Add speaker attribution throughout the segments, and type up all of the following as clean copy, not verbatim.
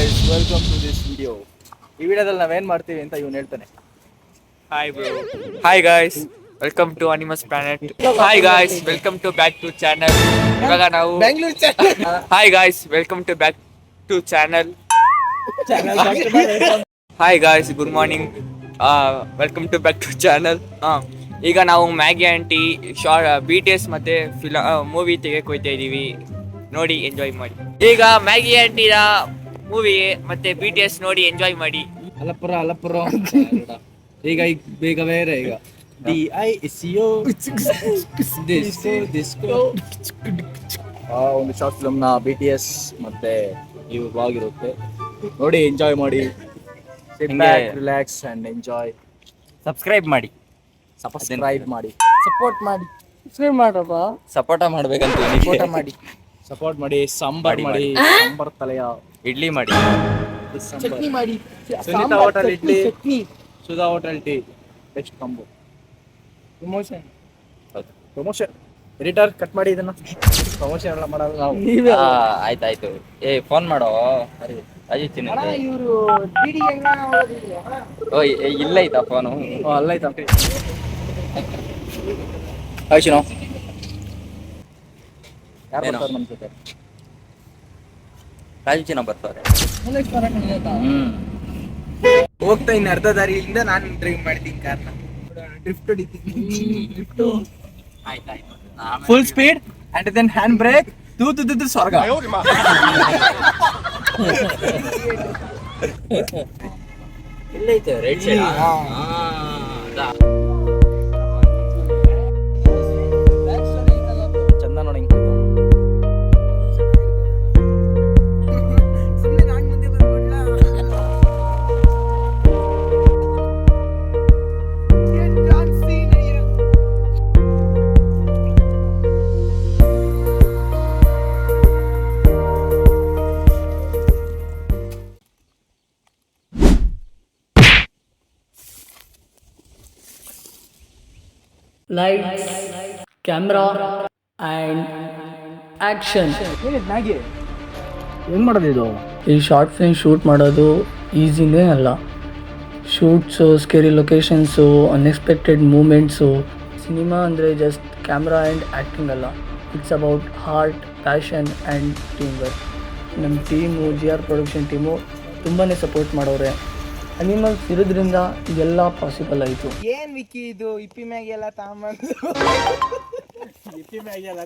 Speaker 1: Guys, welcome to this video. ಈ ವಿಡಿಯೋದಲ್ಲಿ ನಾವೇನ್ ಮಾಡ್ತೀವಿ ಅಂತ ಇವನು ಹೇಳ್ತಾನೆ.
Speaker 2: Hi bro. Hi guys. Welcome to Animus Planet. Hi guys. Welcome to back to channel. ಇವಾಗ ನಾವು
Speaker 1: Bengaluru channel
Speaker 2: Hi guys. Welcome to back to channel. Hi guys. Good morning. Welcome to back to channel. ಈಗ ನಾವು Maggi aunty BTS ಮತ್ತೆ movie ತೆಗೆಕ್ ಹೋಗ್ತಾ ಇದೀವಿ. ನೋಡಿ enjoy ಮಾಡಿ. ಈಗ ಮ್ಯಾಗಿ ಆಂಟಿನ ಮೂವಿ ಮತ್ತೆ BTS ನೋಡಿ ಎಂಜಾಯ್ ಮಾಡಿ.
Speaker 1: ಅಲಪುರ ಈಗ ಬೇಗ ಬೇರೆ ಈಗ DISCO ಡಿಸ್ಕೋ ಒಂದು ಶಾರ್ಟ್ ಫಿಲ್ಮ್ನ BTS ಮತ್ತೆ ಈ ವ್ಲಾಗ್ ಇರುತ್ತೆ, ನೋಡಿ ಎಂಜಾಯ್ ಮಾಡಿ. Relax and enjoy.
Speaker 2: ಸಬ್ಸ್ಕ್ರೈಬ್ ಮಾಡಿ,
Speaker 1: ಸಬ್ಸ್ಕ್ರೈಬ್ ಮಾಡಿ,
Speaker 3: ಸಪೋರ್ಟ್ ಮಾಡಿ, ಸಬ್ಸ್ಕ್ರೈಬ್ ಮಾಡಪ್ಪ.
Speaker 2: ಸಪೋರ್ಟ ಮಾಡ್ಬೇಕಂತ
Speaker 3: ಸಪೋರ್ಟ್ ಮಾಡಿ,
Speaker 1: ಸಪೋರ್ಟ್ ಮಾಡಿ. ಸಾಂಬಾರ್ ಮಾಡಿ, ಸಾಂಬಾರ್ ತಲೆಯ
Speaker 2: ಇಡ್ಲಿ ಮಾಡಿ,
Speaker 3: ಚಟ್ನಿ ಮಾಡಿ,
Speaker 1: Sunita hotel idli,
Speaker 3: chutney,
Speaker 1: Sudha hotel tea, best combo. Promotion editor cut ಮಾಡಿ ಇದನ್ನ. ಪ್ರಮೋಷನ್ ಎಲ್ಲ ಮಾಡೋದು ನಾವು.
Speaker 3: ನೀವೇ
Speaker 2: ಆಯ್ತಾಯ್ತು. ಫೋನ್ ಮಾಡೋ ಅಜಿತ್
Speaker 3: ಇವರು ಡಿಡಿ ಹೆಂಗ
Speaker 2: ಇಲ್ಲ ಐತಾ ಫೋನು.
Speaker 1: ಅಲ್ಲ ಆಯ್ತಾ ಆಯ್ತು. ಯಾರು
Speaker 2: ಏನೋ?
Speaker 1: ಬರ್ತಾರೆ ನಮ್ಮ ಜೊತೆ?
Speaker 2: ರಾಜುಚಿನ ಬರ್ತಾರೆ.
Speaker 3: ಹೋಗ್ತಾ ಇನ್ನು ಅರ್ಧ ದಾರಿಯಿಂದ ನಾನು ಡ್ರೈವ್ ಮಾಡ್ತೀನಿ ಕಾರ್ನ. ಡ್ರಿಫ್ಟ್ ಹೊಡಿತೀನಿ.
Speaker 2: ಆಯ್ತಾಯ್ತು.
Speaker 1: Full speed and then hand brake. ತೂತು ಸ್ವರ್ಗ.
Speaker 2: ಎಲ್ಲೈತೆ ರೈಟ್ ಸೈಡ್?
Speaker 1: ಚಂದ ನೋಡಿ.
Speaker 3: ಸುಮ್ಮನೆ ನಾನು ಮುಂದೆ ಬರ್ಬಿಡ್ಲಾ?
Speaker 4: Lights, camera and action.
Speaker 1: Maggi ಹೆಂಗ್ ಮಾಡೋದು ಇದು?
Speaker 4: ಈ ಶಾರ್ಟ್ ಫಿಲ್ಮ್ ಶೂಟ್ ಮಾಡೋದು ಈಸಿನೇ ಅಲ್ಲ. Shoots, scary locations, unexpected movements. Cinema ಅಂದರೆ ಜಸ್ಟ್ ಕ್ಯಾಮ್ರಾ ಆ್ಯಂಡ್ ಆ್ಯಕ್ಟಿಂಗ್ ಅಲ್ಲ, it's about heart, passion and team work. ನಮ್ಮ ಟೀಮು, GR ಪ್ರೊಡಕ್ಷನ್ ಟೀಮು ತುಂಬಾ ಸಪೋರ್ಟ್ ಮಾಡೋರೆ. ಅನಿಮಲ್ಸ್ ಇರೋದ್ರಿಂದ ಇದೆಲ್ಲ ಪಾಸಿಬಲ್ ಆಯಿತು.
Speaker 3: ಏನ್ ವಿಕ್ಕಿ ಇದು ಇಪ್ಪಿ ಮ್ಯಾಗಿ ಎಲ್ಲ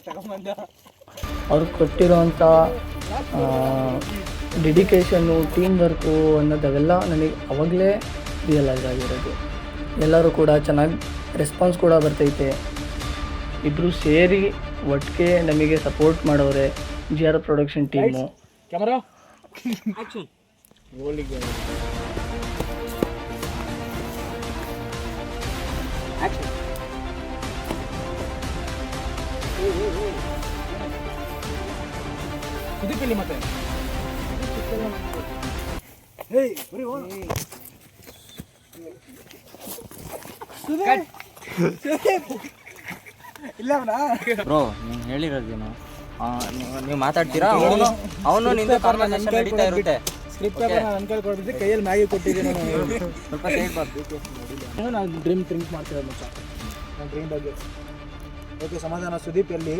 Speaker 3: ತಗೊಂಬಂದು
Speaker 4: ಅವ್ರು ಕೊಟ್ಟಿರೋಂಥ ಡೆಡಿಕೇಶನ್ನು, ಟೀಮ್ ವರ್ಕು ಅನ್ನೋದವೆಲ್ಲ ನನಗೆ ಅವಾಗಲೇ ರಿಯಲೈಸ್ ಆಗಿರೋದು. ಎಲ್ಲರೂ ಕೂಡ ಚೆನ್ನಾಗಿ ರೆಸ್ಪಾನ್ಸ್ ಕೂಡ ಬರ್ತೈತೆ. ಇಬ್ಬರು ಸೇರಿ ಒಟ್ಟಿಗೆ ನಮಗೆ ಸಪೋರ್ಟ್ ಮಾಡೋರೆ GR production team.
Speaker 1: Camera Sudeep ಮತ್ತೆ
Speaker 3: ಇಲ್ಲ
Speaker 2: ಬ್ರೋ, ನೀವು ಹೇಳಿರೋದೇನು? ನೀವು ಮಾತಾಡ್ತೀರಾ? ಅವನು ನಿಂದ ಕಾನ್ವರ್ಸೇಷನ್ ನಡೀತಾ ಇರುತ್ತೆ.
Speaker 1: ಸ್ಕ್ರಿಪ್ಟ್ ನನ್ನ ಕೈಲಿ ಕೊಡ್ಬಿಟ್ಟು ಕೈಯಲ್ಲಿ ಮ್ಯಾಗಿ ಕೊಟ್ಟಿದ್ದೀನಿ ನಾನು.
Speaker 2: ಸ್ವಲ್ಪ ಸೈಡ್ ಬರ್ಬೇಕು.
Speaker 1: ನಾನು ಡ್ರೀಮ್ ಥಿಂಕ್ ಮಾಡ್ತಿರೋದು ಮಚ್ಚ, ನನ್ನ ಡ್ರೀಮ್ ಬಗ್ಗೆ. ಓಕೆ, ಸಮಾಧಾನ. ಸುದೀಪ್ ಎಲ್ಲಿ?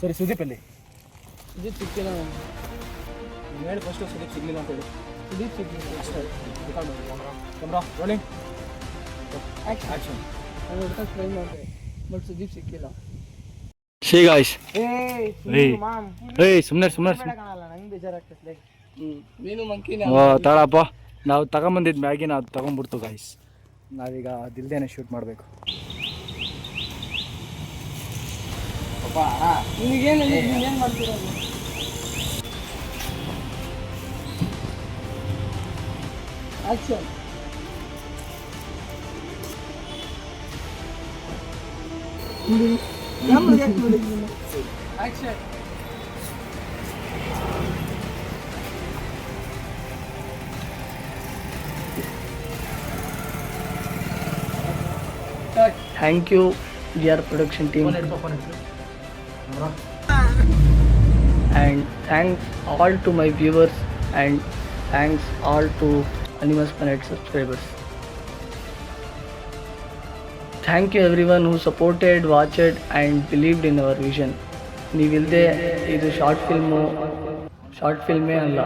Speaker 1: ಸರಿ, ಸುದೀಪ್ ಎಲ್ಲಿ?
Speaker 4: ಸುದೀಪ್ ಸಿಕ್ಕಿಲ್ಲ.
Speaker 1: ನೀನು ಹೇಳಿ ಫಸ್ಟು ಸುದೀಪ್ ಸಿಗಲಿಲ್ಲ ಅಂತ ಹೇಳಿ.
Speaker 4: ಸುದೀಪ್ ಸಿಕ್ಕಿಲ್ಲ
Speaker 1: ಅಷ್ಟೇ. Camera rolling,
Speaker 4: action. ನಾನು ಹುಡ್ಕಕ್ಕೆ ಟ್ರೈ ಮಾಡಿದೆ, ಬಟ್ ಸುದೀಪ್ ಸಿಕ್ಕಿಲ್ಲ.
Speaker 1: ಶೇ ಗಾಯ್ಸ್, ಸುಮ್ಮನೆ
Speaker 3: ನಂಗೆ ಬೇಜಾರಾಗ್ತದೆ.
Speaker 4: ನೀನು ಮಂಕಿನ
Speaker 1: ತಡಪ್ಪ, ನಾವು ತಗೊಂಬಂದಿದ್ದು ಮ್ಯಾಗಿನ ಅದು ತಗೊಂಡ್ಬಿಡ್ತು ಗಾಯ್ಸ್. ನಾವೀಗ ದಿಲ್ದೇನೆ ಶೂಟ್ ಮಾಡಬೇಕು.
Speaker 4: ನಿನಗೇನು ಮಾಡ್ತಿರೋದು? Action. Action. Thank you GR production team. And thanks all to my viewers, and thanks all to Animus Planet subscribers. Thank you everyone who supported, watched and believed in our vision. ನೀವಿಲ್ಲದೆ ಇದು short ಫಿಲ್ಮೇ ಅಲ್ಲ.